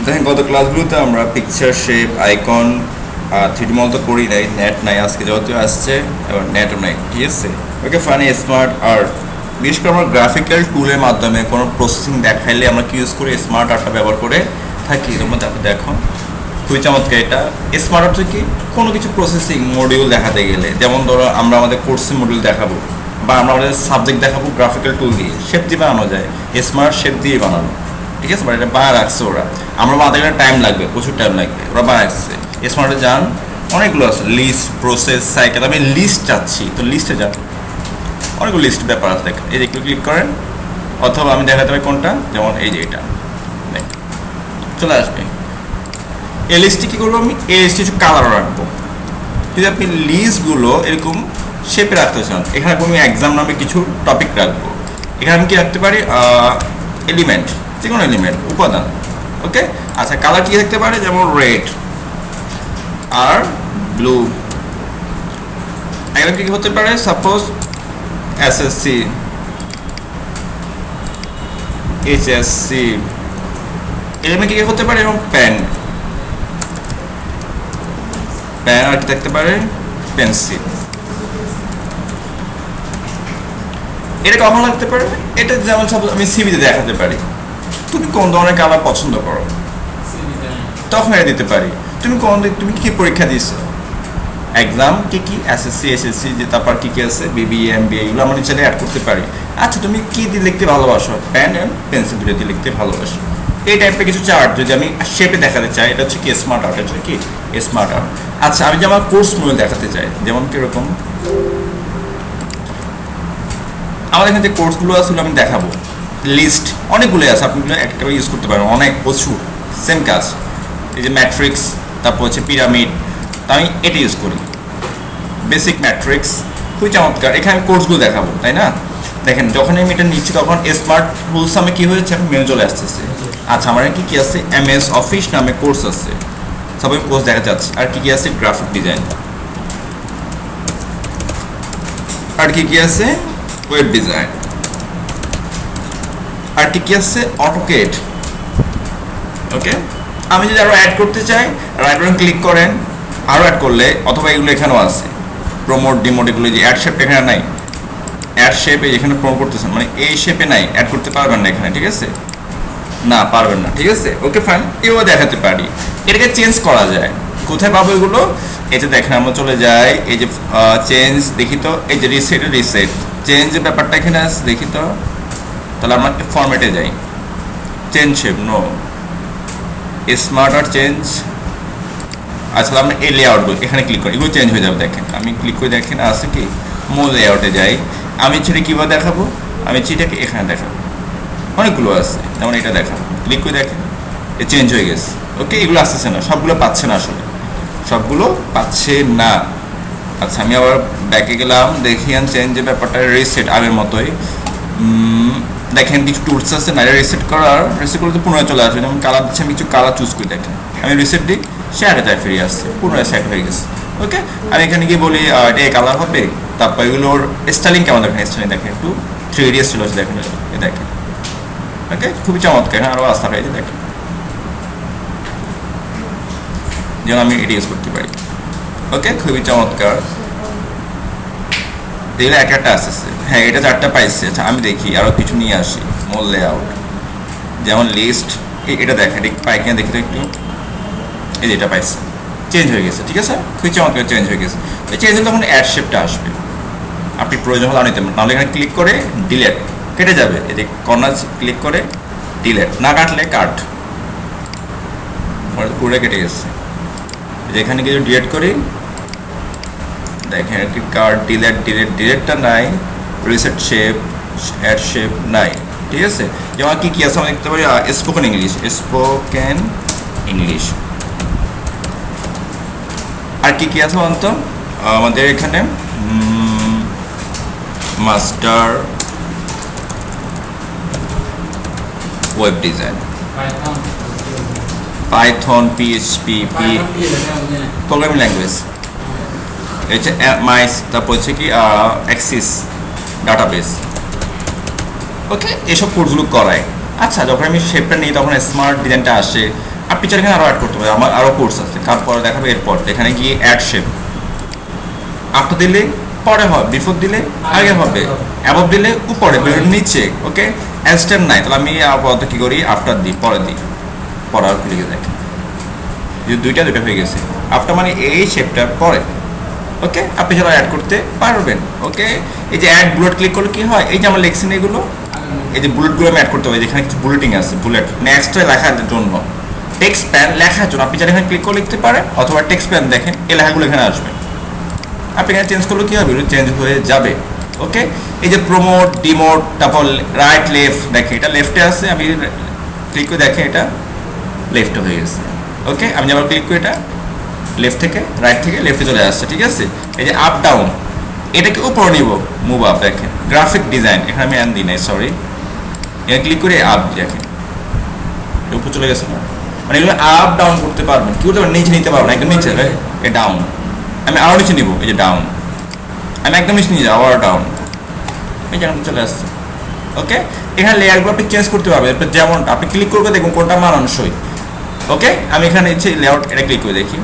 দেখেন গত ক্লাসগুলোতে আমরা পিকচার শেপ আইকন 3D মল তো করি নাই, নেট নাই, আজকে যত আসছে এবার নেটও নাই, ঠিক আছে। ওকে ফানি স্মার্ট আর্ট, বিশেষ করে আমরা গ্রাফিক্যাল টুলের মাধ্যমে কোনো প্রসেসিং দেখাইলে আমরা কি ইউজ করি, স্মার্ট আর্টটা ব্যবহার করে থাকি। তোমরা দেখো খুবই চমৎকার। এটা স্মার্ট আর্ট কি কোনো কিছু প্রসেসিং মডিউল দেখাতে গেলে, যেমন ধরো আমরা আমাদের কোর্সের মডিউল দেখাবো বা আমরা আমাদের সাবজেক্ট দেখাবো গ্রাফিক্যাল টুল দিয়ে, শেপ দিয়ে বানানো যায়, স্মার্ট শেপ দিয়ে বানানো, ঠিক আছে। বাট এটা বানা রাখছে ওরা, আমরা বানাতে গেলে টাইম লাগবে, প্রচুর টাইম লাগবে, ওরা বানা রাখছে। স্মার্টে যান, অনেকগুলো আছে, লিস্ট, প্রসেস, সাইকেল। আমি লিস্ট চাচ্ছি, তো লিস্টে যান, অনেকগুলো লিস্ট ব্যাপার আছে। দেখেন এই যে একটু ক্লিক করেন, অথবা আমি দেখাতে পারি কোনটা, যেমন এই যে এটা চলে আসবে। এই লিস্টে কী করবো, আমি এই লিস্টে কিছু কালারও রাখবো। যদি আপনি লিস্টগুলো এরকম শেপে রাখতে চান, এখানে আমি এক্সাম নামে কিছু টপিক রাখবো। এখানে আমি কি রাখতে পারি, এলিমেন্ট, যে কোনো এলিমেন্ট, উপাদান। ওকে আচ্ছা, কালার কী থাকতে পারে, যেমন রেড আর ব্লু। এখানে কী হতে পারে, সাপোজ এসএসসি, এইচএসসি। এখানে কী হতে পারে, এবং পেন, পেন আর কি থাকতে পারে, পেন্সিল। এটা কখন লাগতে পারে, এটা যেমন সাপোজ আমি সিভিতে দেখাতে পারি তুমি কোন ধরনের কালার পছন্দ করো, তখন এটা দিতে পারি। তুমি কি পরীক্ষা দিয়েছো, এক্সাম কি কি, এসএসসি, এসএসসি, যে তারপর কি কি আছে, বিবিএ, এমবিএ, এগুলো আমরা নিচে অ্যাড করতে পারি। আচ্ছা তুমি কি দিয়ে লিখতে ভালোবাসো, পেন অ্যান্ড পেন্সিল দুটো দিয়ে লিখতে ভালোবাসো। এই টাইপের কিছু চার্ট যদি আমি শেপে দেখাতে চাই, এটা হচ্ছে কি স্মার্ট আর্ট, এটা কি স্মার্ট আর্ট। আচ্ছা আমি যে আমার কোর্স মূল্য দেখাতে চাই, যেমন কিরকম আমাদের এখানে যে কোর্সগুলো আসলে আমি দেখাবো, লিস্ট অনেকগুলোই আছে, আপনি একটা ইউজ করতে পারেন, অনেক প্রচুর সেম কাজ। এই যে ম্যাট্রিক্স, তারপর হচ্ছে পিরামিড, তা আমি এটা ইউজ করি, বেসিক ম্যাট্রিক্স, খুবই চমৎকার। এখানে আমি কোর্সগুলো দেখাবো, তাই না। দেখেন যখন আমি এটা নিচ্ছি তখন স্মার্ট টুলস আমি কী হয়েছে, এখন মেনু চলে আসতেছে। আচ্ছা আমার কি কি আছে, এমএস অফিস নামে কোর্স আছে, সবাই কোর্স দেখা যাচ্ছে। আর কি কি আছে, গ্রাফিক ডিজাইন, আর কি কি আছে, ওয়েব ডিজাইন, আর কি কি আছে, অটোকেড। ওকে আমি যদি আরও অ্যাড করতে চাই, রাইট বাটন ক্লিক করেন, আরও অ্যাড করলে, অথবা এগুলো এখানেও আছে, প্রমোট, ডিমোট, এগুলো যে অ্যাড শেপটা এখানে নাই, অ্যাড শেপে যেখানে প্রমোট করতেছেন, মানে এই শেপে নাই, অ্যাড করতে পারবেন না এখানে, ঠিক আছে, না পারবেন না, ঠিক আছে। ওকে ফাইন, এও দেখাতে পারি। এটাকে চেঞ্জ করা যায়, কোথায় পাবো এগুলো, এই যে দেখেন আমরা চলে যাই, এই যে চেঞ্জ দেখি তো, এই যে রিসেট, চেঞ্জের ব্যাপারটা এখানে আছে, দেখি তো, তাহলে আমরা ফরম্যাটে যাই, চেঞ্জ শেপ, নো, স্মার্ট আর চেঞ্জ। আচ্ছা আমরা এই লেআউটগুলো এখানে ক্লিক করি, এগুলো চেঞ্জ হয়ে যাবে। দেখেন আমি ক্লিক করে দেখেন আছে কি, মূল লেআউটে যাই, আমি সেটা কীভাবে দেখাবো, আমি সেটাকে এখানে দেখাবো, অনেকগুলো আছে, যেমন এটা দেখাবো, ক্লিক করে দেখেন এ চেঞ্জ হয়ে গেছে। ওকে এগুলো আসতেছে না, সবগুলো পাচ্ছে না, আসলে সবগুলো পাচ্ছে না। আচ্ছা আমি আবার ব্যাকে গেলাম, দেখিয়ান চেঞ্জের ব্যাপারটা, রিসেট আগের মতোই। দেখেন কিছু টুলস আছে না, রিসেট করতে পুনরায় চলে আসবে, যেমন কালার দিচ্ছে, আমি কিছু কালার চুজ করি, দেখেন আমি রিসেট দিই, সে আগে যায় ফিরে আসছে, পুনরায় সেট হয়ে গেছে। ওকে আমি এখানে গিয়ে বলি এটা এই কালার হবে, তারপর এগুলোর স্টাইলিং কেমন দেখেন, স্টাইলিং দেখেন একটু 3D স্টাইল হচ্ছে, দেখেন এ দেখেন। ওকে খুবই চমৎকার, আরও আস্থা হয়েছে, দেখেন যেন আমি এটা ইউজ করতে পারি। ওকে খুবই চমৎকার, এগুলো এক একটা আসতেছে। হ্যাঁ এটা 4টা পাইছে। আচ্ছা আমি দেখি আরও কিছু নিয়ে আসি, মূল লেআউট, যেমন লিস্ট, এটা দেখেন এটা পাই কিনা দেখি তো একটু, এই যে এটা পাইছে, চেঞ্জ হয়ে গেছে, ঠিক আছে, খুবই চমৎকার চেঞ্জ হয়ে গেছে। এই চেঞ্জ হলে তখন অ্যাড শেপটা আসবে, আপনি প্রয়োজন হলে নিতে পারেন, নাহলে এখানে ক্লিক করে ডিলেট, কেটে যাবে, এই যে কর্নার ক্লিক করে ডিলেট, না কাটলে কাট, পুরো কেটে গেছে। যেখানে কিছু ডিলেট করি, দেখেন কি কার্ড, ডিলেটটা নাই, রিসেট শেপ, অ্যাড শেপ নাই, ঠিক আছে। যেমন কি কি আছে আমরা দেখতে পারি, স্পোকেন ইংলিশ, আর কি কি আছে বলুন তো, আমাদের এখানে master web design, Python, PHP, programming language, হচ্ছে মাইস, তারপর হচ্ছে কি অ্যাক্সিস ডাটাবেস। ওকে এসব কোর্সগুলো করায়। আচ্ছা যখন আমি শেপটা নিই তখন স্মার্ট ডিজাইনটা আসে, আপনি চাইলে এখানে আরও অ্যাড করতে পারেন, আমার আরও কোর্স আছে, তারপর দেখাবে এরপর এখানে গিয়ে অ্যাড শেপ আফটার দিলে পরে হবে, বিফোর দিলে আগে হবে, অ্যাবভ দিলে উপরে, নিচে। ওকে, স্টেপ নাই, তাহলে আমি আপাতত কী করি, আফটার দিই, পরে দিই, পরে আর লিখে দেখি যে দুইটা হয়ে গেছে। আফটার মানে এই শেপটার পরে। ওকে, আপনি সেটা অ্যাড করতে পারবেন। ওকে, এই যে অ্যাড বুলেট ক্লিক করলে কি হয়, এই যে আমরা লিখছি না এগুলো, এই যে বুলেটগুলো আমি অ্যাড করতে পারি, যেখানে কিছু বুলেটিং আছে, বুলেট নেক্সটে লেখার জন্য, টেক্সট প্যান লেখার জন্য আপনি যারা এখানে ক্লিক করে লিখতে পারেন, অথবা টেক্সট প্যান দেখেন এই লেখাগুলো এখানে আসবে, আপনি এখানে চেঞ্জ করলে কী হবে, চেঞ্জ হয়ে যাবে। ওকে, এই যে প্রমোট ডিমোট, তারপর রাইট লেফট, দেখে এটা লেফটে আছে, আমি ক্লিক করে দেখে এটা লেফটে হয়ে গেছে। ওকে, আমি আবার ক্লিক করে এটা লেফট থেকে রাইট থেকে লেফটে চলে আসছে। ঠিক আছে, এই যে আপ ডাউন, এটাকে উপরে নিব, মুভ আপ, দেখেন গ্রাফিক ডিজাইন, এখানে আমি দিই নাই, সরি, এখানে ক্লিক করে আপ দেখেন উপরে চলে গেছে না, মানে এগুলো আপ ডাউন করতে পারবেন, কি করতে পারবেন, নিচে নিতে পারবেন, একদম নিচে এ ডাউন, আমি আরও নিচে নিব, এই যে ডাউন, আমি একদম নিচে নিয়ে যাবো, আবার ডাউন, এই যেমন চলে আসছে। ওকে, এখানে লেয়ারগুলো আপনি চেঞ্জ করতে পারবেন, যেমন আপনি ক্লিক করবে দেখুন কোনটা মানানসই। ওকে, আমি এখানে ইচ্ছে লেআউট এটা ক্লিক করে দেখি,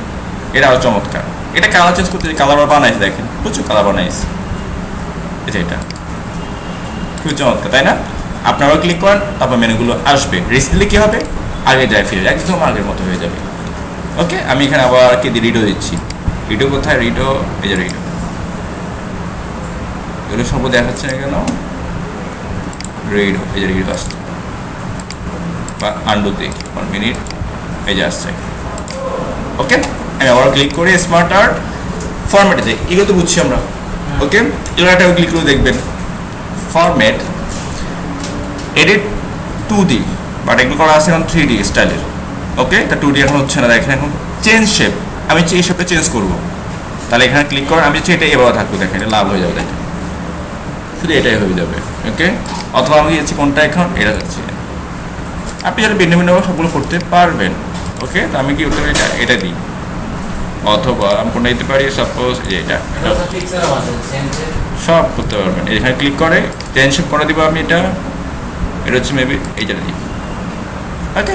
এটা আরও চমৎকার, এটা কালার চেঞ্জ করতে, কালার বানাইছে, দেখেন প্রচুর কালার বানাইছে, এটা খুব চমৎকার, তাই না? আপনারাও ক্লিক করেন, তারপর মেনুগুলো আসবে, রিসেন্টলি কী হবে, আগে যায় ফিরে একদম আগের মতো হয়ে যাবে। ওকে, আমি এখানে আবার কি রিডো দিচ্ছি, রিডো কোথায়, রিডো, এই যে রিডো, এগুলো সব দেখাচ্ছে না কেন, রিডো, এই যে রিডো আসছে, বা আন্ডু দেখি 1 মিনিট, এই যে আসছে। ওকে, আমি আবার ক্লিক করে স্মার্ট আর্ট ফরম্যাটে যাই, এগুলো তো বুঝছি আমরা। ওকে, এগুলো একটা ক্লিক করে দেখবেন, ফরম্যাট এডিট 2D, বাট এগুলো করা আছে এখন 3D স্টাইলের। ওকে, তা 2D এখন হচ্ছে না, দেখেন এখন চেঞ্জ শেপ, আমি এই শেপটা চেঞ্জ করবো, তাহলে এখানে ক্লিক করেন, আমি এটা এভাবে থাকবো, দেখেন এটা লাভ হয়ে যাবে, দেখেন শুধু এটাই হয়ে যাবে। ওকে, অথবা আমি যাচ্ছি কোনটা, এখন এটা যাচ্ছি, আপনি যারা ভিন্ন ভিন্নভাবে সবগুলো করতে পারবেন। ওকে, তো আমি কি করতে পারি, এটা দিই, অথবা আমি কোনটা দিতে পারি, সাপোজ যে এটা, সব করতে পারবেন। এখানে ক্লিক করে চেঞ্জ শেপ করে দিব আমি, এটা হচ্ছে মেবি এইটা দিই। ওকে,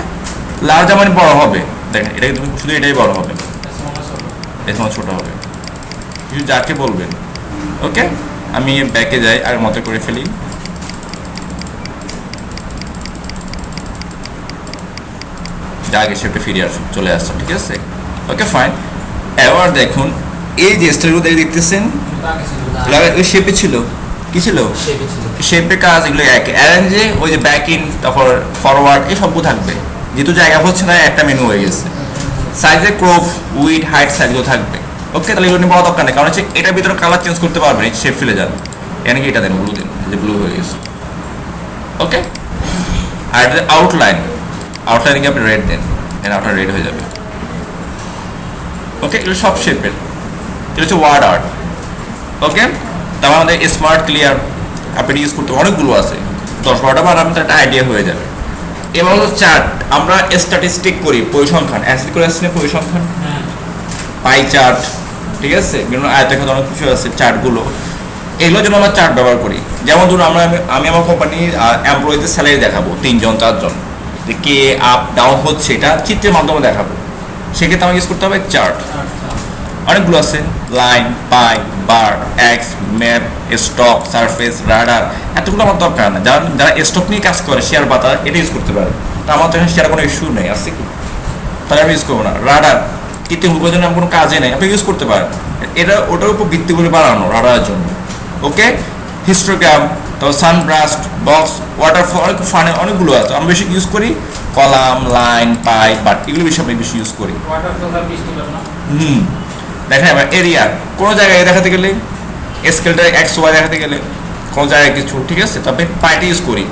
লার্জ মানে বড় হবে, দেখেন এটা কিন্তু শুধু এটাই বড় হবে, এটা ছোট হবে, কিছু যাকে বলবেন। ওকে, আমি ব্যাকে যাই আর মতো করে ফেলি, যা আগে শেপটা ফিরে চলে আসছে। ঠিক আছে, ওকে ফাইন। এবার দেখুন এই যে স্টাইলগুলো দেখতেছেন, ওই শেপে ছিল, কি ছিল, শেপে কাজ, এগুলো একে অ্যারেঞ্জে, ওই যে ব্যাক ইন, তারপর ফরওয়ার্ড, এই সবগুলো থাকবে, যেহেতু জায়গা হচ্ছে না একটা মেনু হয়ে গেছে। সাইজে ক্রপ, উইড, হাইট সাইজগুলো থাকবে। ওকে, তাহলে এগুলো নিয়ে বড় দরকার নেই, কারণ হচ্ছে এটার ভিতরে কালার চেঞ্জ করতে পারবেন, এই শেপ ফেলে যান, এখানে কি এটা দেন, ব্লু দেন, যে ব্লু হয়ে গেছে। ওকে, আর আউটলাইন, আউটলাইনে আপনি রেড দেন, এখানে আউটলাইন রেড হয়ে যাবে। ওকে, এগুলো সব শেপের, এটা হচ্ছে ওয়ার্ড আর্ট। ওকে, তারপর আমাদের স্মার্ট ক্লিয়ার আপনি ইউজ করতে অনেকগুলো আছে, 10-12টা বানাবেন, তার একটা আইডিয়া হয়ে যাবে। এবার হলো চার্ট, আমরা স্ট্যাটিস্টিক করি, পরিসংখ্যান, অ্যাসিড করে আসছে না পরিসংখ্যান, পাই চার্ট, ঠিক আছে, বিভিন্ন আয়তাকার অনেক কিছু আছে চার্টগুলো, এগুলোর জন্য আমরা চার্ট ব্যবহার করি। যেমন ধরুন আমি আমার কোম্পানির এমপ্লয়ীদের স্যালারি দেখাবো 3-4 জন, যে কে আপ ডাউন হচ্ছে, এটা চিত্রের মাধ্যমে দেখাবো, সেক্ষেত্রে আমাকে ইউজ করতে হবে চার্ট। অনেকগুলো আছে, line, pie, bar, X, map, stock, surface, radar, এতগুলো আমার দরকার না। যারা স্টক নিয়ে কাজ করে, শেয়ার বাজার, এটা ইউজ করতে পারে, তো আমার তো এখানে শেয়ার কোনো ইস্যু নেই, আছে কি, তাহলে আমি ইউজ করবো না। রাডার কৃত্রিম উপযোজনে আমার কোনো কাজে নেই, আপনি ইউজ করতে পারেন, এটা ওটার উপর ভিত্তি করে বানানো রাডারের জন্য। ওকে, হিস্টোগ্রাম, তারপর সানব্রাস্ট, বক্স, ওয়াটারফল, অনেক ফানে অনেকগুলো আছে, আমি বেশি ইউজ করি কলাম, লাইন, পাই, বাট এগুলো আমি বেশি ইউজ করি। দেখেন এবার এরিয়া, কোনো জায়গায় দেখাতে গেলে, স্কেলটা XY দেখাতে গেলে কোনো জায়গায় কিছু, ঠিক আছে, তবে পাইটা ইউজ করি,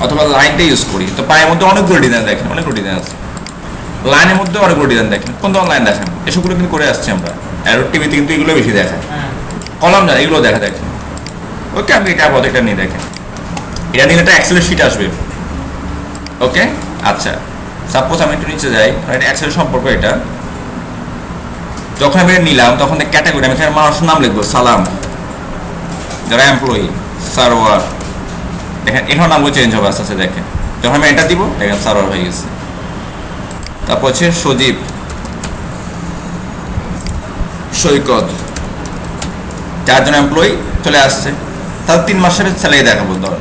অথবা লাইনটা ইউজ করি। তো পায়ের মধ্যে অনেকগুলো ডিজাইন দেখেন, অনেকগুলো ডিজাইন আছে, লাইনের মধ্যে অনেকগুলো ডিজাইন দেখেন, কোন ধরনের লাইন দেখেন, এসবগুলো কিন্তু করে আসছি আমরা, অ্যারো টিভিতে কিন্তু এগুলো বেশি দেখায়, কলাম জানে এগুলো দেখা দেখেন। ওকে, আপনি এটা আপাতত এটা নিয়ে দেখেন, এটা নিয়ে একটা এক্সেলের শিট আসবে। ওকে, আচ্ছা, সাপোজ আমি একটু নিচে যাই, এটা এক্সেলের সম্পর্ক, এটা যখন আমি নিলাম তখন ক্যাটাগরি, আমি এখানে মানুষের নাম লিখবো, সালাম, যারা এমপ্লয়ি, সার্ভার, দেখেন এখানে নামগুলো চেঞ্জ হবে আস্তে আস্তে, দেখেন যখন আমি এটা দিব, দেখেন সার্ভার হয়ে গেছে। তারপর হচ্ছে সজীব, সৈকত, 4 জন এমপ্লয়ি চলে আসছে। তাহলে 3 মাসের স্যালারি দেখাবো, ধর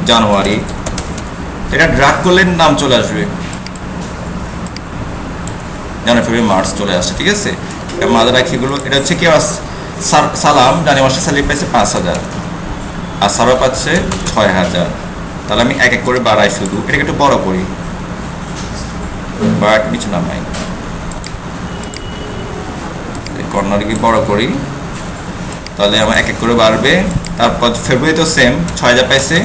জানুয়ারি, এটা ড্রাগ করলে নাম চলে আসবে, জানুয়ারি ফেব্রুয়ারি মার্চ চলে আসছে, ঠিক আছে। মাঝে রাখিগুলো এটা হচ্ছে কি, সালাম জানুয়ারি মাসে স্যালারি পাইছে 5,000 আর সারা পাচ্ছে 6,000। তাহলে আমি এক এক করে বাড়াই, শুধু এটাকে একটু বড় করি, বা কিছু নামাই, কর্নার কি বড় করি, তাহলে আমার এক এক করে বাড়বে। তারপর ফেব্রুয়ারি তো সেম, 6,000 পাইছে,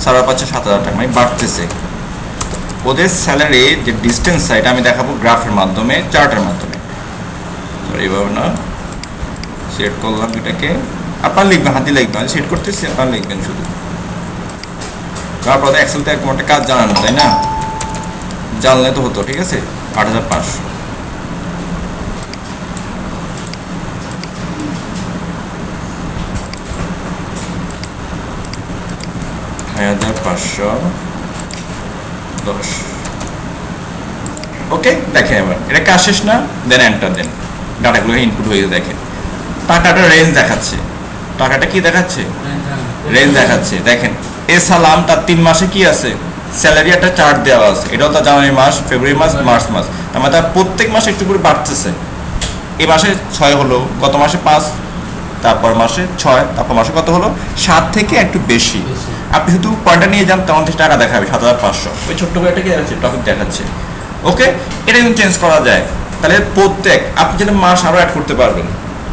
সারা পাচ্ছে 7,000 টাকা, মানে বাড়তেছে। ওদের স্যালারি যে ডিস্টেন্স এটা আমি দেখাবো গ্রাফের মাধ্যমে, চার্টের মাধ্যমে। এইভাবে না সেট করলাম এটাকে, আপনার লিখবেন, হাতে লিখবেন, সেট করতেছি আপনার লিখবেন শুধু। তারপর এক্সেলতে একটা কাজ জানানো, তাই না, জানলে তো হতো, ঠিক আছে। 8,500, ওকে। দেখেন এবার এটা কাজ শেষ না, দেন এন্টার দেন, ডাটাগুলো ইনপুট হয়ে দেখেন। টাকাটা রেঞ্জ দেখাচ্ছে, টাকাটা কি দেখাচ্ছে, রেঞ্জ দেখাচ্ছে। দেখেন এ সালাম তার 3 মাসে কি আছে, স্যালারি একটা চার্ট দেওয়া আছে, এটাও তার জানুয়ারি মাস, ফেব্রুয়ারি মাস, মার্চ মাস, তার মানে তার প্রত্যেক মাসে একটু করে বাড়তেছে। এই মাসে 6 হলো, গত মাসে 5, তারপর মাসে 6, তারপর মাসে কত হলো 7 থেকে একটু বেশি। আপনি শুধু পয়েন্টটা নিয়ে যান, তেমন টাকা দেখাবে 7,500, ওই ছোট্ট করে একটা কি দেখাচ্ছে, টপিক দেখাচ্ছে। ওকে, এটা কিন্তু চেঞ্জ করা যায়। তাহলে প্রত্যেক আপনি যেন মাস আরও অ্যাড করতে পারবেন।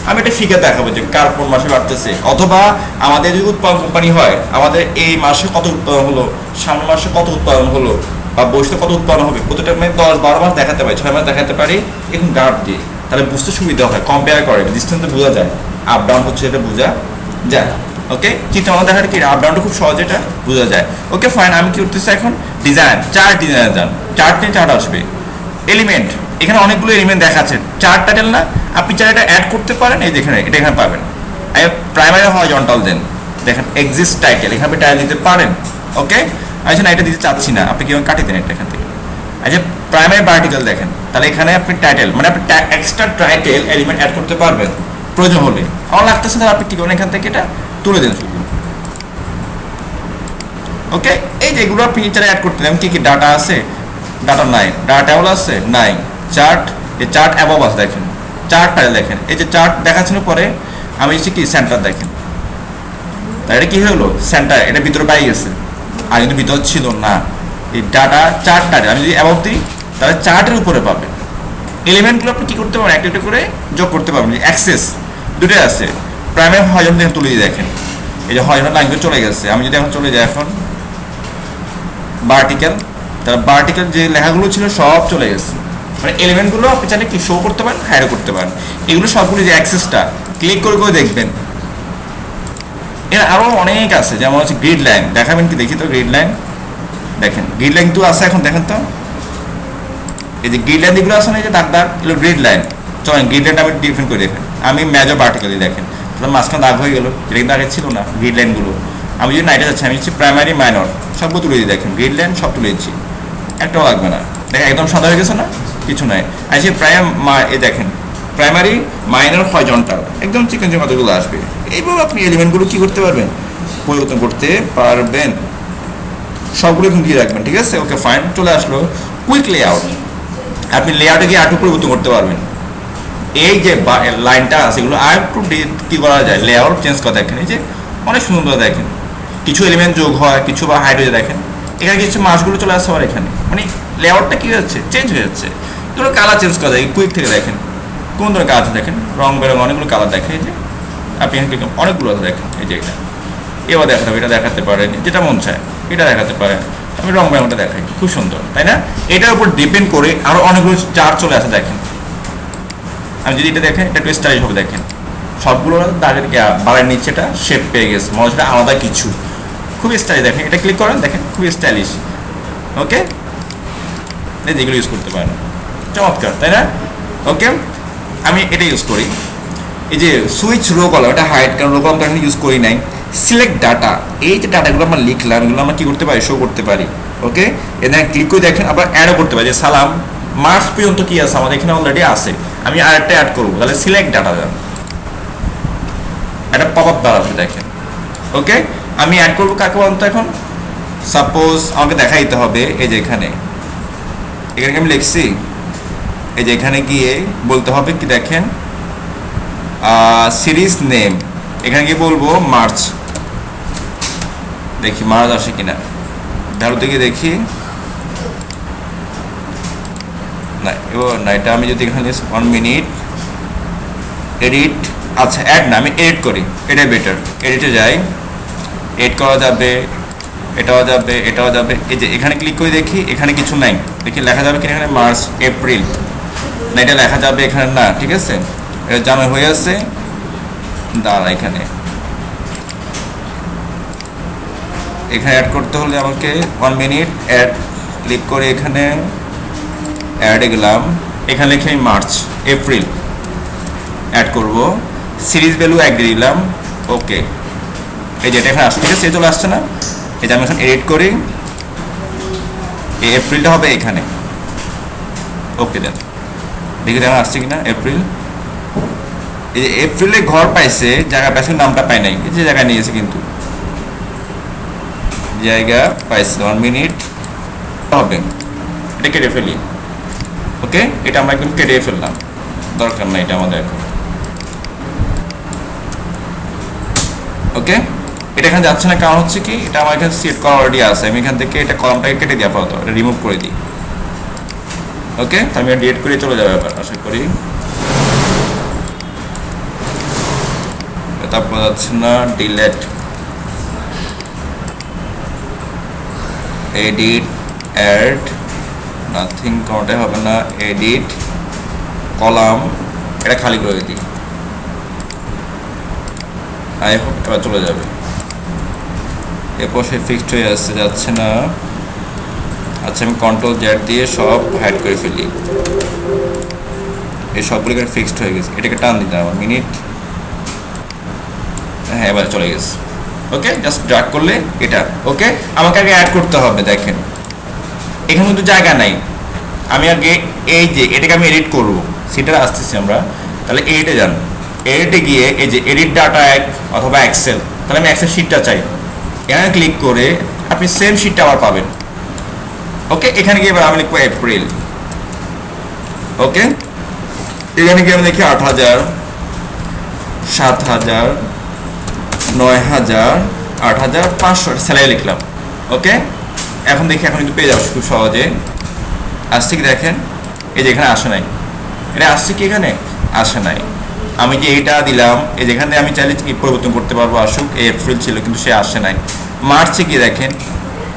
আমি একটা ফিগার দেখাবো যে কার কোন মাসে বাড়তেছে, অথবা আমাদের যদি উৎপাদন কোম্পানি হয়, আমাদের এই মাসে কত উৎপাদন হলো, সামনের মাসে কত উৎপাদন হলো, বা বৈশাখে কত উৎপাদন হবে, প্রতিটা মানে 10-12 মাস দেখাতে পারি, 6 মাস দেখাতে পারি, এরকম গ্রাফ দিয়ে। তাহলে বুঝতে সুবিধা হয়, কম্পেয়ার করে ডিস্টেন্সে বোঝা যায়, আপ ডাউন হচ্ছে এটা বোঝা যায়। ওকে, চিত্র আমার দেখার কি আপ ডাউনটা খুব সহজে এটা বোঝা যায়। ওকে ফাইন, আমি কি করতেছি এখন ডিজাইন, চার্ট ডিজাইনে যান, চার্ট নিয়ে চার্ট আসবে। এলিমেন্ট, এখানে অনেকগুলো এলিমেন্ট দেখাচ্ছে, চার্ট টাইটেল না, আপনি চার্ট এটা অ্যাড করতে পারেন, এই দেখেন এটা এখানে পাবেন। প্রাইমারি হরিজন্টাল দেন, দেখেন এক্সিস্ট টাইটেল, এখানে আপনি টাইটেল দিতে পারেন। ওকে, আচ্ছা না এটা দিতে চাচ্ছি না, আপনি কিভাবে কাটিয়ে দেন এটা এখান থেকে। আচ্ছা প্রাইমারি ভার্টিক্যাল দেখেন, তাহলে এখানে আপনি টাইটেল মানে আপনি এক্সট্রা টাইটেল এলিমেন্ট অ্যাড করতে পারবেন প্রয়োজন হলে। আমার লাগতেছে না, আপনি কি করেন এখান থেকে এটা তুলে দেন শুধু। ওকে, এই যেগুলো আপনি এছাড়া অ্যাড করতে দেন, কি কি ডাটা আছে, ডাটা নাই, ডাটা টেবল আছে নাই, চার্ট, এই চার্ট অ্যাবভ আছে দেখেন, চার্টটা দেখেন, এই যে চার্ট দেখাচ্ছেন পরে আমি এসে কি সেন্টার দেখেন, তাই এটা কি হলো সেন্টার, এটা ভিতরে পাই গেছে, আর কিন্তু ভিতর ছিল না। এই ডাটা চার্টটা আমি যদি অ্যাবভ দিই, তাহলে চার্টের উপরে পাবেন। এলিমেন্টগুলো আপনি কী করতে পারবেন, একটা একটা করে যোগ করতে পারবেন। অ্যাক্সেস দুটোই আছে, প্রাইমারি হরিজন্টাল দেখেন তুলে দিয়ে দেখেন, এই যে হরিজন্টাল লাইনগুলো চলে গেছে। আমি যদি এখন চলে যাই এখন ভার্টিক্যাল, তাহলে ভার্টিক্যাল যে লেখাগুলো ছিল সব চলে গেছে। মানে এলিমেন্টগুলো আপনি চাইলে কি শো করতে পারেন, হাইডও করতে পারেন। এগুলো সবগুলো যে অ্যাক্সেসটা ক্লিক করে করে দেখবেন। এর আরও অনেক আছে, যেমন হচ্ছে গ্রিড লাইন, দেখাবেন কি দেখি তো গ্রিড লাইন, দেখেন গ্রিড লাইন তো আছে এখন, দেখেন তো এই যে গ্রিড লাইন যেগুলো আছে না, এই যে দাগ দাগ, এগুলো গ্রিড লাইন। চলেন গ্রিড লাইনটা আমি ডিফাইন করে দেখেন, আমি মেজর ভার্টিক্যালি দেখেন, তাহলে মাঝখানে দাগ হয়ে গেল, যেটা কিন্তু আগে ছিল না গ্রিড লাইনগুলো। আমি যদি নাইটে যাচ্ছি, আমি হচ্ছে প্রাইমারি মাইনর সবগুলো তুলে দিই, দেখেন গ্রিড লাইন সব তুলে দিচ্ছি, একটাও লাগবে না, দেখেন একদম সাদা হয়ে গেছে না, কিছু নাই। আর যে এই দেখেন প্রাইমারি মাইনর হরিজন্টাল একদম চিকেন যে কতগুলো আসবে। এইভাবে আপনি এলিমেন্টগুলো কী করতে পারবেন, পরিবর্তন করতে পারবেন, সবগুলো এখন দিয়ে রাখবেন, ঠিক আছে। ওকে ফাইন, চলে আসলো কুইক লেআউট। আপনি লেআউটে গিয়ে আরেকটু পরিবর্তন করতে পারবেন। এই যে লাইনটা আছে এগুলো আর একটু কী করা যায়, লেআউট চেঞ্জ করা, দেখেন এই যে অনেক সুন্দর, দেখেন কিছু এলিমেন্ট যোগ হয়, কিছু বা হাইড হয়ে, দেখেন এখানে কিছু মাসগুলো চলে আসছে আবার এখানে, মানে লেআউটটা কী হচ্ছে, চেঞ্জ হয়ে যাচ্ছে। এগুলো কালার চেঞ্জ করা যায় কুইক থেকে, দেখেন কোন ধরনের কাজ দেখেন, রং বেরং অনেকগুলো কালার দেখে, এই যে আপনি এখানে অনেকগুলো আছে দেখেন, এই যে এটা এবার দেখাতে হবে, এটা দেখাতে পারেন, যেটা মন চায় এটা দেখাতে পারেন। আমি রং বেরংটা দেখাই, খুব সুন্দর তাই না। এটার উপর ডিপেন্ড করে আরও অনেকগুলো চার্ট চলে আসে, দেখেন আমি যদি এটা দেখেন এটা একটু স্টাইলিশ হবে, দেখেন সবগুলো দাগের বাড়ার নিচে এটা শেপ পেয়ে গেছে, মনে হচ্ছে আলাদা কিছু, খুবই স্টাইলিশ। দেখেন এটা ক্লিক করেন, দেখেন খুবই স্টাইলিশ। ওকে, যেগুলো ইউজ করতে পারেন, চমৎকার তাই না। ওকে, আমি এটা ইউজ করি, এই যে সুইচ রো কলাম, এটা হাইড, কারণ রো কলাম তো আমি ইউজ করি নাই। সিলেক্ট ডাটা, এই যে ডাটাগুলো আমরা লিখলাম এগুলো আমরা কী করতে পারি, শো করতে পারি। ওকে, এখানে ক্লিক করে দেখেন, আবার অ্যাডও করতে পারি, যে সালাম মার্চ পর্যন্ত কি আছে আমাদের এখানে অলরেডি আছে, আমি আরেকটা অ্যাড করবো, তাহলে সিলেক্ট ডাটা যান, একটা পপ আপ দাঁড়াবে দেখেন। ওকে, আমি অ্যাড করবো কাকে বলতো এখন, সাপোজ আমাকে দেখাই দিতে হবে, এই যে এখানে আমি লিখছি, এই যে এখানে গিয়ে বলতে হবে কি দেখেন সিরিজ নেম, এখানে গিয়ে বলবো মার্চ, দেখি মার্চ আসে কিনা, ভ্যালুতে গিয়ে দেখি না, এবার না, এটা আমি যদি এখানে 1 মিনিট এডিট, আচ্ছা অ্যাড না, আমি এডিট করি, এটাই বেটার, এডিটে যাই, এডিট করা যাবে, এটাও যাবে, এটাও যাবে, এই যে এখানে ক্লিক করে দেখি এখানে কিছু নাই, দেখি লেখা যাবে কি এখানে মার্চ এপ্রিল, না এটা লেখা যাবে এখানে না, ঠিক আছে, এটা জানা হয়ে আছে, দাঁড়া এখানে অ্যাড করতে হলে আমাকে 1 মিনিট অ্যাড, ক্লিক করে এখানে অ্যাডে গেলাম, এখানে লিখে আমি মার্চ এপ্রিল অ্যাড করব, সিরিজ ভ্যালু 1 দিয়ে দিলাম, ওকে, এই যে এটা এখানে আসছে, ঠিক আছে, চলে আসছে না, এই যে আমি এখন এডিট করি, এই এপ্রিলটা হবে এখানে, ওকে দেন, দেখি দেখা আসছে কিনা এপ্রিল, এই যে এপ্রিলে ঘর পাইছে, জায়গা পাইছে, নামটা পাই নাই, এই যে জায়গায় নিয়েছে কিন্তু জায়গা পাইছে, 1 মিনিট হবে, এটা কেটে ফেলি, ওকে, এটা আমরা একদম কেটে ফেললাম, দরকার নাই এটা আমাদের এখন, ওকে, এটা এখানে যাচ্ছে না, কারণ হচ্ছে কি এটা আমার এখানে সেট করা অলরেডি আছে, আমি এখান থেকে এটা কলামটাকে কেটে দেওয়া পারতো, এটা রিমুভ করে দিই, ওকে, আমি ডিলিট করে চলে যাবে ব্যাপার, আশা করি তারপর যাচ্ছে না, ডিলেট, এডিট অ্যাড, নাথিং, কোনটাই হবে না, এডিট কলাম, এটা খালি করে দিই, আই হোপ এবার চলে যাবে, এরপর সে ফিক্সড হয়ে আসছে, যাচ্ছে না, আচ্ছা আমি কন্ট্রোল জেড দিয়ে সব হাইড করে ফেলি, এই সবগুলো ফিক্সড হয়ে গেছে, এটাকে টান দিতে হবে মিনিট, হ্যাঁ এবার চলে গেছে, ওকে, জাস্ট ড্র্যাগ করলে এটা, ওকে, আমাকে আগে অ্যাড করতে হবে, দেখেন এখানে কিন্তু জায়গা নাই, আমি আগে এই যে এটাকে আমি এডিট করবো, সেটা আসতেছি আমরা, তাহলে এডিটে যান, এডিটে গিয়ে এই যে এডিট ডাটা অথবা এক্সেল, তাহলে আমি এক্সেল শিটটা চাই, এখানে ক্লিক করে আপনি সেম শিটটা আবার পাবেন, ওকে, এখানে গিয়ে এবার আমি লিখবো এপ্রিল, ওকে, এখানে গিয়ে আমি দেখি 8,000 7,000 9,000 8,500 স্যালারি লিখলাম, ওকে, এখন দেখি এখন কিন্তু পেয়ে যাবো খুব সহজে, আসছে কি দেখেন, এই যে এখানে আসে নাই, এটা আসছে কি এখানে আসে নাই, আমি যে এইটা দিলাম, এই যেখানে আমি চাইলে পরিবর্তন করতে পারবো, আসুক, এই এপ্রিল ছিল কিন্তু সে আসে নাই, মার্চে কি দেখেন,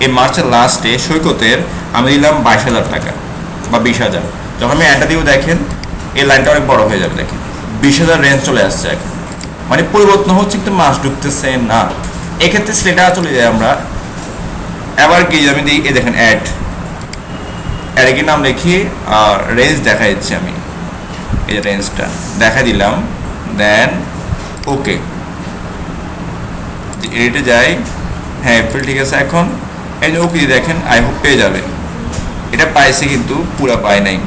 এই মার্চের লাস্টে সৈকতের আমি দিলাম 22,000 টাকা বা 20,000, যখন আমি অ্যাডটা দিব দেখেন এই লাইনটা অনেক বড় হয়ে যাবে, দেখেন 20,000 রেঞ্জ চলে আসছে এখন, মানে পরিবর্তন হচ্ছে কিন্তু মাস ঢুকতেছে না, এক্ষেত্রে সেটা চলে যায় আমরা, এবার কি আমি দিই, এই দেখেন অ্যাডে কি নাম লিখি আর রেঞ্জ দেখা দিচ্ছি, আমি এই যে রেঞ্জটা দেখা দিলাম, দেন ওকে, এডিটে যাই, হ্যাঁ এপ্রিল ঠিক আছে, এখন এই যে ওকে দেখেন, আই হোপ পেয়ে যাবে, এটা পাইছে কিন্তু পুরো পায় নাই,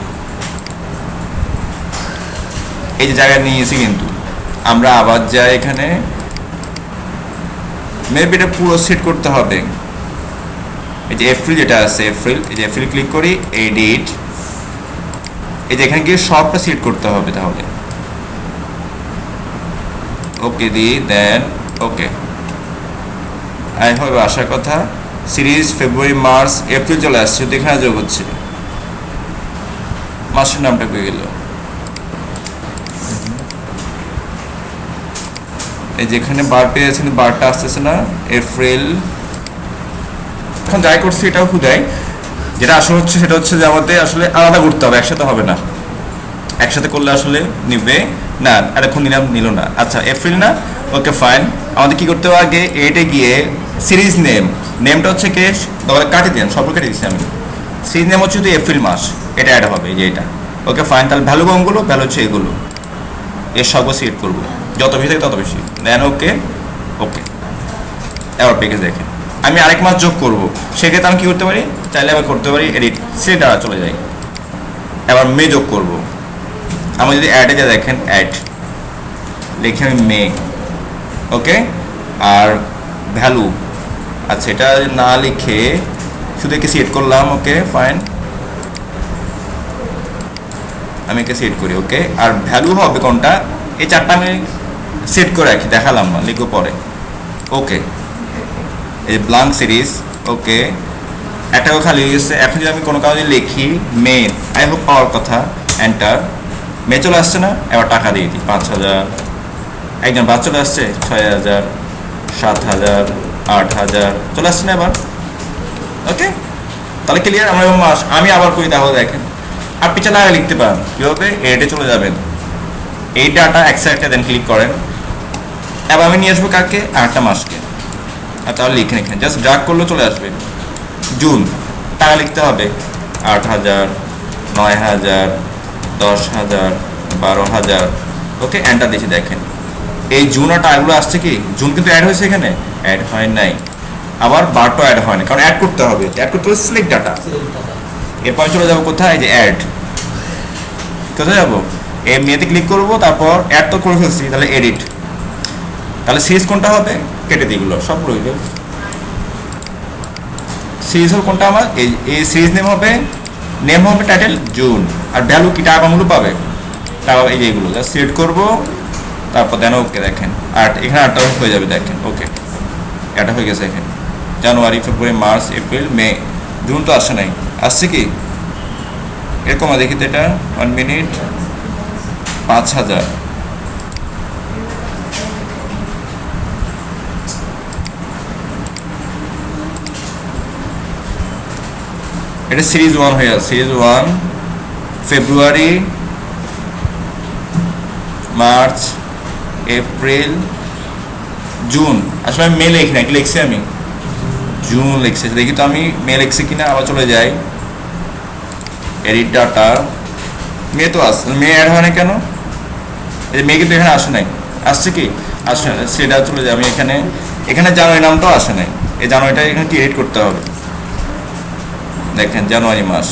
এই যে জায়গায় নিয়েছি কিন্তু, আমরা আবার যাই এখানে, মেবি এটা পুরো সেট করতে হবে, এই যে এপ্রিল যেটা আছে এপ্রিল, এই যে এপ্রিল ক্লিক করি, এডিট, এই যে এখানে গিয়ে সবটা সেট করতে হবে, তাহলে ওকে দিই, দেন ওকে, আই হোপ আসার কথা, সিরিজ ফেব্রুয়ারি মার্চ এপ্রিল চলে আসছে, তো এখানে যোগ হচ্ছে, মাসের নামটা পেয়ে গেল, এই যেখানে বার পেয়েছেন বারটা আসতেছে না, এপ্রিল, এখন যাই করছি এটাও খুদাই, যেটা আসলে হচ্ছে সেটা হচ্ছে যে আমাদের আসলে আলাদা করতে হবে, একসাথে হবে না, একসাথে করলে আসলে নিবে না, এতক্ষণ নিলাম নিল না, আচ্ছা এপ্রিল না, ওকে ফাইন, আমাদের কি করতে হবে আগে এটে গিয়ে সিরিজ নেমটা হচ্ছে কে, তাহলে কাটি দেন, সব কেটে দিচ্ছি আমি, সিরিজ নেম হচ্ছে তো এপ্রিল মাস, এটা অ্যাড হবে, এই যে এটা, ওকে ফাইন, তাহলে ভ্যালু কোনগুলো, ভ্যালু হচ্ছে এগুলো, এর সবগুলো সিলেক্ট করবো, যত বেশি থাকে তত বেশি, দেন ওকে, ওকে, এবার পেকে দেখেন, আমি আরেক মাস যোগ করবো, সেক্ষেত্রে আমি কি করতে পারি, চাইলে আমি করতে পারি এডিট, সেটা চলে যাই, এবার মে যোগ করব। আমি যদি অ্যাডে যা দেখেন অ্যাড লিখে আমি মে, ওকে। আর ভ্যালু, আচ্ছা এটা না লিখে শুধু একে সেট করলাম, ওকে ফাইন, আমি একে সেট করি, ওকে। আর ভ্যালু হবে কোনটা, এই চারটা আমি সেট করে রাখি, দেখালাম না, লিখবো পরে, ওকে। এই ব্লাঙ্ক সিরিজ, ওকে। একটাও খালি হয়ে গেছে। এখন যদি আমি কোনো কাগজে লিখি মে, আই হোপ পাওয়ার কথা, এন্টার, মে চলে আসছে না, এবার টাকা দিয়ে দিই 5,000, একজন বাদ চলে আসছে 6,000, 7,000, 8,000 চলে আসছে না এবার, ওকে। তাহলে ক্লিয়ার। আমরা মাস আমি আবার করি, তাহলে দেখেন আপনি চাইলে আগে লিখতে পারেন, কীভাবে এডে চলে যাবেন, এই ডাটা একসাথে দেন ক্লিক করেন। এবার আমি নিয়ে আসবো কাকে, আরেকটা মাসকে, আর তাহলে লিখে এখানে জাস্ট ড্রাগ করলে চলে আসবে জুন, টাকা লিখতে হবে 8,000, 9,000, 10,000, 12,000, ওকে। এন্টার দিয়েছি, দেখেন এই জুন আর টাকাগুলো আসছে কি, জুন কিন্তু অ্যাড হয়েছে, এখানে অ্যাড হয় নাই, আবার বারটাও অ্যাড হয় না, কারণ অ্যাড করতে হবে, অ্যাড করতে হবে সিলেক্ট ডাটা। এরপর চলে যাবো কোথায়, যে অ্যাড, কোথায় যাবো, এই মেয়েতে ক্লিক করবো, তারপর অ্যাড তো করে ফেলছি, তাহলে এডিট, তাহলে সিরিজ কোনটা হবে, কেটে দিই এগুলো সব রইল। সিরিজ হল কোনটা আমার, এই সিরিজ নেম হবে টাইটেল জুন, আর ভ্যালু কি টাকাগুলো পাবে, তারপর এই যে এগুলো জাস্ট সিলেক্ট করবো, তারপর দেন ওকে, দেখেন আর এখানে 8টা হয়ে যাবে, দেখেন ওকে, এটা হয়ে গেছে। এখানে জানুয়ারি, ফেব্রুয়ারি, মার্চ, এপ্রিল, মে, জুন তো আসে নাই, আসছে কি এরকম, দেখি তো এটা 1 মিনিট, 5,000, এটা সিরিজ 1 হয়ে আছে, সিরিজ 1 ফেব্রুয়ারি, মার্চ, এপ্রিল, জুন, আসলে আমি মে লিখি না, কি লিখছি আমি জুন লিখছি, দেখি তো আমি মে লিখছি কিনা, আবার চলে যাই এডিট ডাটা, মে তো আসছে, মে অ্যাড হয় না কেন, এই মে কিন্তু এখানে আসে নাই, আসছে কি আসে, সেটা চলে যায়, আমি এখানে জানুয়ারি নামটাও আসে নাই, এই জানুয়ারিটা এখানে কি এডিট করতে হবে, দেখেন জানুয়ারি মাস,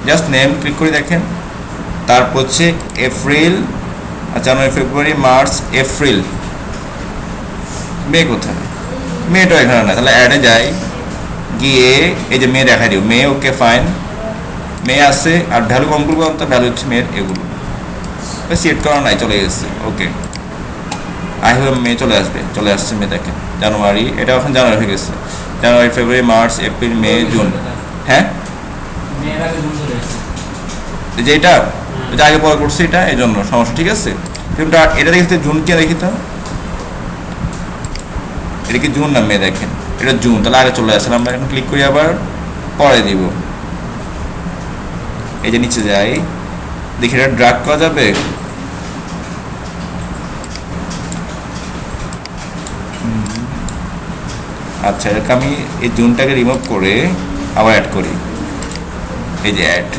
জাস্ট নেম ক্লিক করে দেখেন, তারপর হচ্ছে এপ্রিল, জানুয়ারি, ফেব্রুয়ারি, মার্চ, এপ্রিল, মে কোথায়, মেটা এখানে না, তাহলে অ্যাডে যাই, গিয়ে এই যে মে দেখা দিও, মে, ওকে ফাইন, মে আসছে, আর ভ্যালু কমগুলো বলতে ভ্যালু হচ্ছে মেয়ের এগুলো, সেট করা নাই, চলে এসেছে, ওকে। আই হোপ মে চলে আসবে, চলে আসছে মে, দেখেন জানুয়ারি, এটা এখন জানুয়ারি হয়ে গেছে, জানুয়ারি, ফেব্রুয়ারি, মার্চ, এপ্রিল, মে, জুন, হ্যাঁ যেটা এটা আগে পরে করছে, এটা এই জন্য সমস্যা, ঠিক আছে। কিন্তু এটা দেখতে জুন কে দেখি তো, এটা কি জুন না মে, দেখেন এটা জুন, তাহলে আগে চলে আসলে, আমরা এখন ক্লিক করি, আবার পরে দিব, এই যে নিচে যাই, দেখি এটা ড্রাগ করা যাবে, আচ্ছা এটাকে আমি এই জুনটাকে রিমুভ করে আবার অ্যাড করি, এই যে অ্যাড,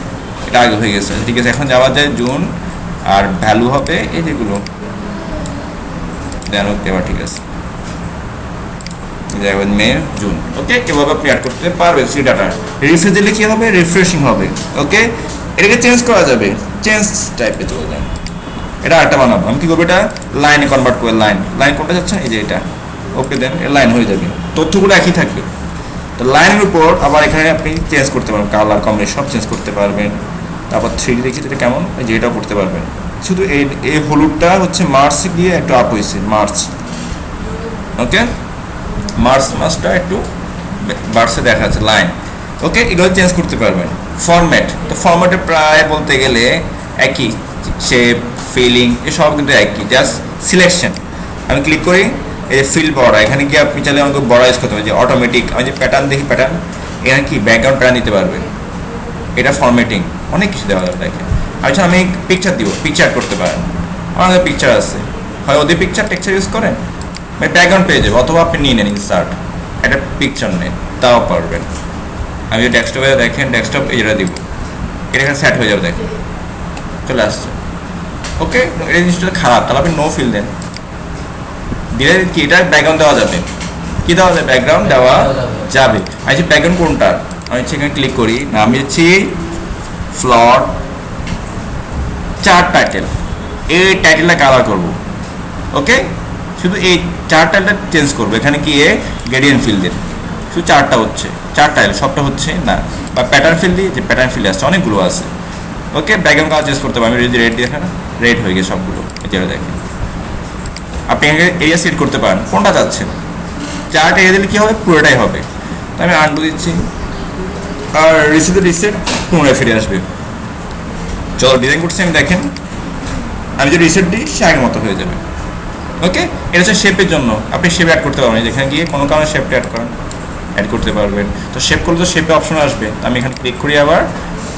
এটা আগে হয়ে গেছে, ঠিক আছে। এখন যাওয়া যায় জুন, আর ভ্যালু হবে এই যেগুলো, দেন ওকে, এবার ঠিক আছে, মে, জুন, ওকে। এভাবে আপনি অ্যাড করতে পারবেন সি ডাটা, রিফ্রেশ দিলে কি হবে, রিফ্রেশিং হবে, ওকে। এটাকে চেঞ্জ করা যাবে, চেঞ্জ টাইপে চলে যায়, এটা আরেকটা বানাবো, আমি কি করবো, এটা লাইনে কনভার্ট করে, লাইন কোনটা যাচ্ছে, এই যে এটা, ওকে, দেন এর লাইন হয়ে যাবে, তথ্যগুলো একই থাকবে, তো লাইনের উপর আবার এখানে আপনি চেঞ্জ করতে পারবেন, কালার কম্বিনেশন সব চেঞ্জ করতে পারবেন, তারপর 3D দেখি এটা কেমন, যে এটাও করতে পারবেন, শুধু এই হলুদটা হচ্ছে মার্চে গিয়ে একটু আপ হয়েছে, মার্চ, ওকে, মার্চ মাসটা একটু বার্সে দেখা যাচ্ছে লাইন, ওকে। এগুলো চেঞ্জ করতে পারবেন। ফরম্যাট, তো ফরম্যাটে প্রায় বলতে গেলে একই, শেপ, ফিলিং এসব কিন্তু একই, জাস্ট সিলেকশন, আমি ক্লিক করি, এই যে ফিল বড়, এখানে কি আপনি চাইলে আমাকে বড় ইউজ করতে পারেন, যে অটোমেটিক, আমি যে প্যাটার্ন দেখি, প্যাটার্ন এখানে কি ব্যাকগ্রাউন্ড প্যাটার্ন দিতে পারবেন, এটা ফরম্যাটিং, অনেক কিছু দেওয়া যাবে, দেখেন। আচ্ছা আমি পিকচার দিব, পিকচার করতে পারেন, আমাদের পিকচার আছে, হয় ওদের পিকচার টেক্সচার ইউজ করেন, ব্যাকগ্রাউন্ড পেয়ে যাবে, অথবা আপনি নিয়ে নেন ইনসার্ট, একটা পিকচার নেন, তাও পারবেন। আমি যদি ডেস্কটপে দেখেন, ডেস্কটপ এটা দিব, এটা এখানে সেট হয়ে যাবে, দেখেন চলে আসছে, ওকে। এটা জিনিসটা খারাপ, তাহলে আপনি নো ফিল দেন, দিলে কি এটা ব্যাকগ্রাউন্ড দেওয়া যাবে, কি দেওয়া যাবে, ব্যাকগ্রাউন্ড দেওয়া যাবে। আমি ব্যাকগ্রাউন্ড কোনটা, আমি সেখানে ক্লিক করি, না আমি হচ্ছি ফ্লট চার টাইটেল, এই টাইটেলটা কালার করব, ওকে, শুধু এই চার টাইটেলটা চেঞ্জ করবো। এখানে কি এ গ্রেডিয়েন্ট ফিল্ডের শুধু চারটা হচ্ছে, চার টাইটেল, সবটা হচ্ছে না। বা প্যাটার্ন ফিল্ড দিয়ে, যে প্যাটার্ন ফিল্ডে আসছে অনেকগুলো আছে, ওকে। ব্যাকগ্রাউন্ড কালার চেঞ্জ করতে পারবো, আমি যদি রেড দিয়ে না, রেড হয়ে গেছে সবগুলো, যেটা দেখেন। আপনি এরিয়া সেট করতে পারেন কোনটা চাচ্ছেন, চারটা এরিয়া দিলে কী হবে, পুরোটাই হবে। তো আমি আনডু দিচ্ছি, আর রিসেট পুনরায় ফিরে আসবে। চলো ডিজাইন করছি আমি, দেখেন আমি যদি রিসেট দিই সে আগের মতো হয়ে যাবে, ওকে। এটা হচ্ছে শেপের জন্য, আপনি শেপ অ্যাড করতে পারবেন, যেখানে গিয়ে কোনো কারণে শেপটা অ্যাড করতে পারবেন। তো শেপ করলে তো শেপে অপশন আসবে, তো আমি এখানে ক্লিক করি আবার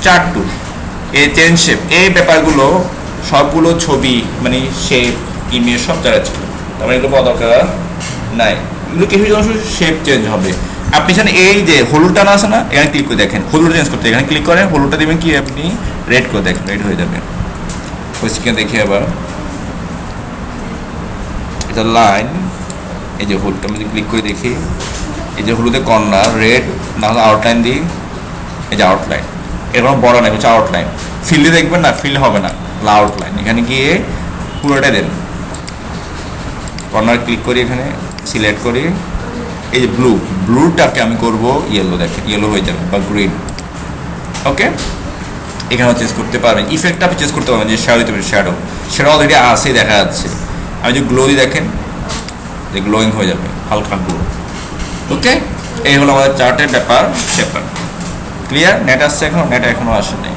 চার্ট টুল, এই চেঞ্জ শেপ, এই ব্যাপারগুলো সবগুলো ছবি মানে শেপ ইমেজ সব জায়গা ছিল, তারপরে এগুলো পাওয়া দরকার নাই, এগুলো কিছু জন্য শেপ চেঞ্জ হবে। আপনি এখানে এই যে হলুদ টানা আছে না, এখানে ক্লিক করে দেখেন, হলুদ চেঞ্জ করতে এখানে ক্লিক করেন, হলুদটা দেবেন কি আপনি রেড করে দেখেন, রেড হয়ে যাবে। ওইদিকে দেখি আবার এটা লাইন, এই যে হলুদটা আমি যদি ক্লিক করে দেখি, এই যে হলুদের কর্নার রেড, না হলে আউটলাইন দিই, এই যে আউটলাইন, এরকম বড় নেই, হচ্ছে আউটলাইন। ফিল্ডে দেখবেন না, ফিল্ড হবে না, আউটলাইন, এখানে গিয়ে পুরোটাই দেন, কর্নার ক্লিক করি, এখানে সিলেক্ট করি, এই যে ব্লুটাকে আমি করব ইয়েলো, দেখেন ইয়েলো হয়ে যাবে, বা গ্রিন, ওকে। এখানেও চেঞ্জ করতে পারবেন, ইফেক্টটা আপনি চেঞ্জ করতে পারবেন, যে শ্যাডো দিতে শ্যাডো, সেটা অলরেডি আসেই দেখা যাচ্ছে। আমি যে গ্লো দিই দেখেন, যে গ্লোয়িং হয়ে যাবে, হালকা গ্লো, ওকে। এই হলো আমাদের চার্টের ব্যাপার, শেপার। ক্লিয়ার? নেট আসছে এখনো? নেট এখনো আসে নাই।